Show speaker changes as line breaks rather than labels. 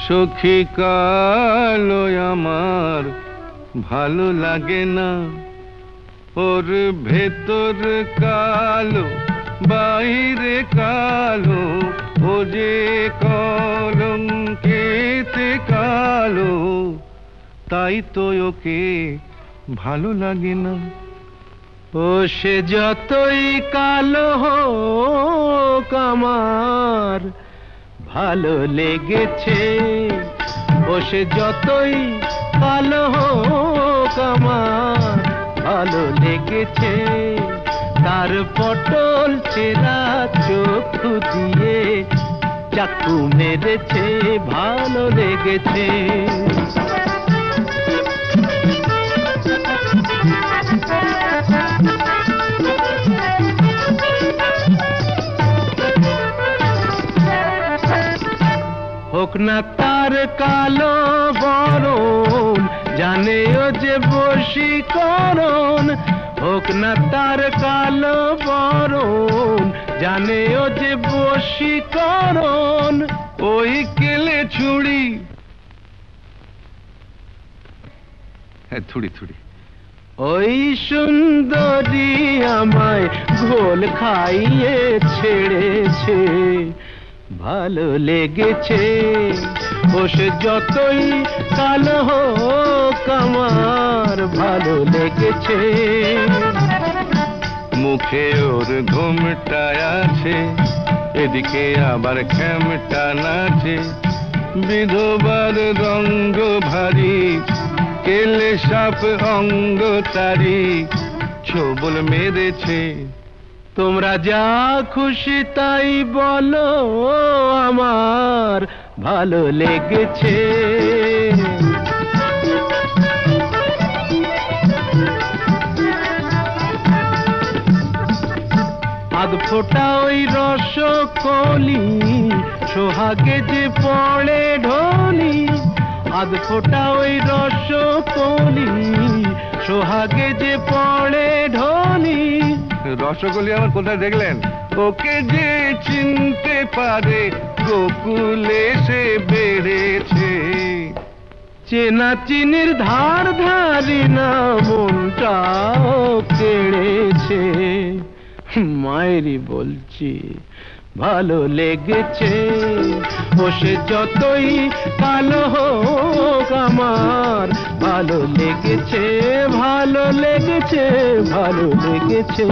সখী কালো আমার ভালো লাগে না, ওর ভেতর কালো বাইরে কালো, ও যে কলঙ্কেতে কালো, তাই তো ওকে ভালো লাগে না। ও সে যতই কালো হোক আমার ভালো লেগেছে, ও সে যতই কালো হোক আমার ভালো লেগেছে। তার পটল ছেঁড়া চক্ষু দিয়ে চাকু মেরেছে, ভালো লেগেছে। হোক না তার কালো বরণ, জানে ও যে বশীকরণ। হোক না তার কালো বরণ, জানে ও যে বশীকরণ। ওই কেলে ছুরি, হ্যাঁ থুড়ি থুড়ি, ওই সুন্দরী আমায় ঘোল খাইয়ে ছেড়েছে, ভালো লেগেছে। ও সে যতই কালো হোক আমার ভালো লেগেছে। মুখে ওর ঘুমটা আছে, এদিকে আবার খেমটা নাচে। বিধবার রঙ্গ ভারী, কেলে সাপ অঙ্গ তারি, ছোবল মেরেছে। তোমরা যা খুশি তাই বলো, আমার ভালো লেগেছে। আধ ফোঁটা ওই রসকলি, সোহাগে যে পড়ে ঢলি। আধ ফোঁটা ওই রসকলি, সোহাগে যে পড়ে ঢলি। রসগোল্লা আমার কোথায় দেখলেন? ওকে যে চিনতে পারে গোকুলে সে বেড়েছে। চেনা চিনির ধার ধারি না মনটাও কেড়েছে। মায়েরই বলছি ভালো লেগেছে। ও সে যতই কালো হোক আমার ভালো লেগেছে, ভালো লেগেছে, ভালো লেগেছে।